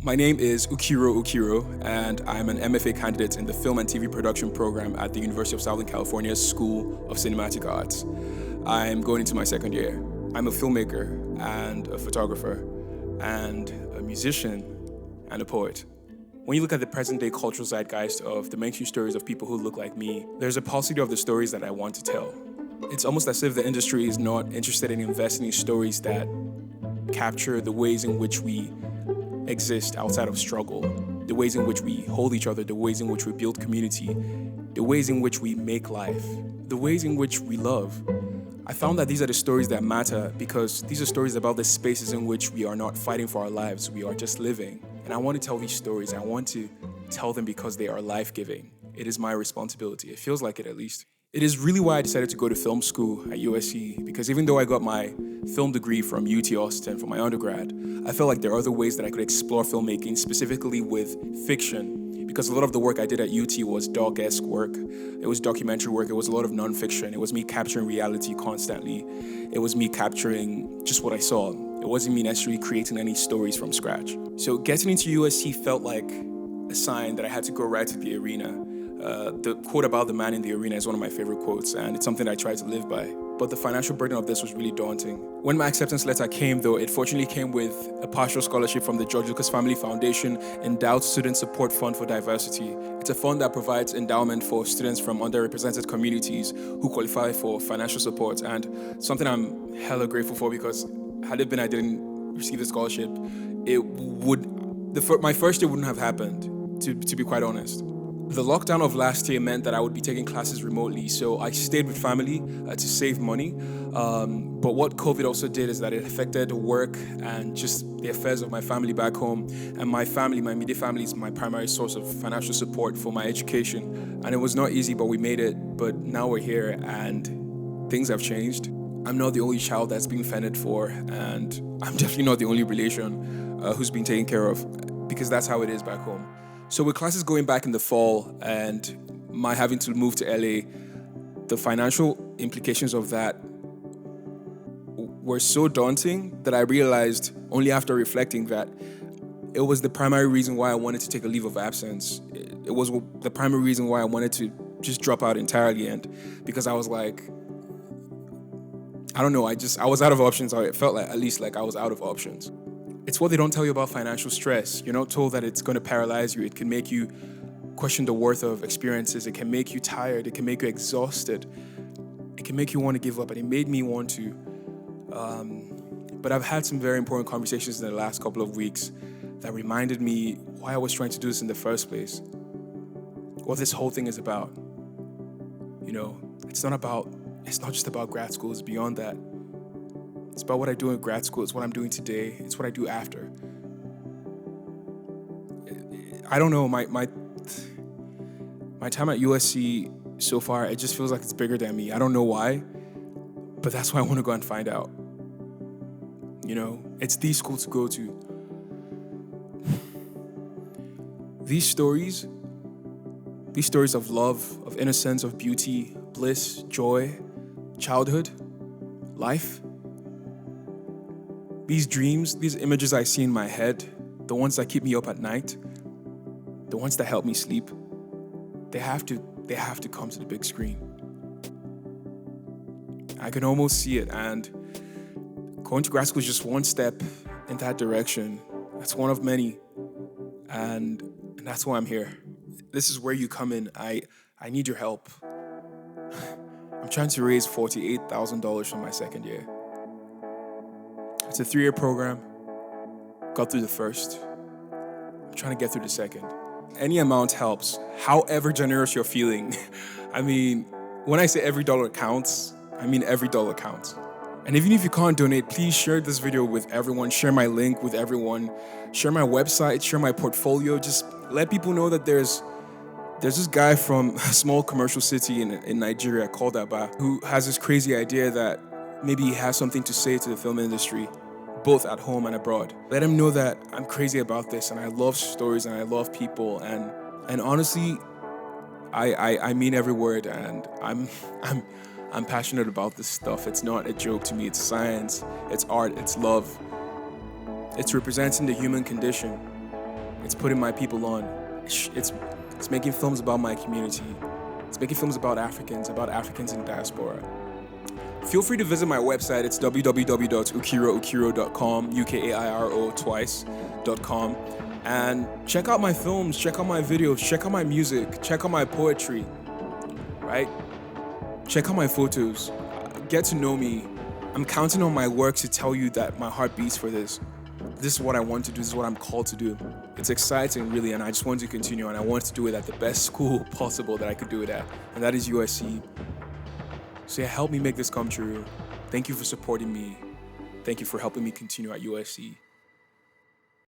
My name is Ukairo Ukairo, and I'm an MFA candidate in the Film and TV Production program at the University of Southern California's School of Cinematic Arts. I'm going into my second year. I'm a filmmaker and a photographer and a musician and a poet. When you look at the present-day cultural zeitgeist of the mainstream stories of people who look like me, there's a paucity of the stories that I want to tell. It's almost as if the industry is not interested in investing in stories that capture the ways in which we exist outside of struggle, the ways in which we hold each other, the ways in which we build community, the ways in which we make life, the ways in which we love. I found that these are the stories that matter because these are stories about the spaces in which we are not fighting for our lives, we are just living. And I want to tell these stories. I want to tell them because they are life-giving. It is my responsibility. It feels like it, at least. It is really why I decided to go to film school at USC, because even though I got my film degree from UT Austin for my undergrad, I felt like there are other ways that I could explore filmmaking, specifically with fiction, because a lot of the work I did at UT was doc-esque work. It was documentary work. It was a lot of nonfiction. It was me capturing reality constantly. It was me capturing just what I saw. It wasn't me necessarily creating any stories from scratch. So getting into USC felt like a sign that I had to go right to the arena. The quote about the man in the arena is one of my favorite quotes, and it's something I try to live by. But the financial burden of this was really daunting. When my acceptance letter came, though, it fortunately came with a partial scholarship from the George Lucas Family Foundation Endowed Student Support Fund for Diversity. It's a fund that provides endowment for students from underrepresented communities who qualify for financial support, and something I'm hella grateful for, because had it been I didn't receive the scholarship, my first year wouldn't have happened, to be quite honest. The lockdown of last year meant that I would be taking classes remotely, so I stayed with family to save money. But what COVID also did is that it affected work and just the affairs of my family back home. And my immediate family is my primary source of financial support for my education. And it was not easy, but we made it. But now we're here and things have changed. I'm not the only child that's being fended for, and I'm definitely not the only relation who's being taken care of, because that's how it is back home. So with classes going back in the fall and my having to move to LA, the financial implications of that were so daunting that I realized only after reflecting that it was the primary reason why I wanted to take a leave of absence. It was the primary reason why I wanted to just drop out entirely, and because I was like, I don't know, I was out of options. It felt like, at least like I was out of options. It's what they don't tell you about financial stress. You're not told that it's going to paralyze you. It can make you question the worth of experiences. It can make you tired. It can make you exhausted. It can make you want to give up. And it made me want to. But I've had some very important conversations in the last couple of weeks that reminded me why I was trying to do this in the first place. What this whole thing is about. You know, it's not just about grad school. It's beyond that. It's about what I do in grad school. It's what I'm doing today. It's what I do after. I don't know, my time at USC so far, it just feels like it's bigger than me. I don't know why, but that's why I want to go and find out. You know, it's the school to go to. These stories of love, of innocence, of beauty, bliss, joy, childhood, life, these dreams, these images I see in my head, the ones that keep me up at night, the ones that help me sleep, they have to come to the big screen. I can almost see it, and going to grad school is just one step in that direction. That's one of many, and that's why I'm here. This is where you come in. I need your help. I'm trying to raise $48,000 for my second year. It's a 3-year program. Got through the first. I'm trying to get through the second. Any amount helps, however generous you're feeling. I mean, when I say every dollar counts, I mean every dollar counts. And even if you can't donate, please share this video with everyone. Share my link with everyone. Share my website, share my portfolio. Just let people know that there's this guy from a small commercial city in Nigeria called Aba, who has this crazy idea that maybe he has something to say to the film industry, both at home and abroad. Let him know that I'm crazy about this, and I love stories, and I love people, and honestly, I mean every word, and I'm passionate about this stuff. It's not a joke to me. It's science, it's art, it's love. It's representing the human condition. It's putting my people on. It's making films about my community. It's making films about Africans in diaspora. Feel free to visit my website. It's www.ukairoukiro.com, UKAIRO twice.com. And check out my films, check out my videos, check out my music, check out my poetry, right? Check out my photos. Get to know me. I'm counting on my work to tell you that my heart beats for this. This is what I want to do. This is what I'm called to do. It's exciting, really, and I just want to continue, and I want to do it at the best school possible that I could do it at, and that is USC. So yeah, help me make this come true. Thank you for supporting me. Thank you for helping me continue at USC.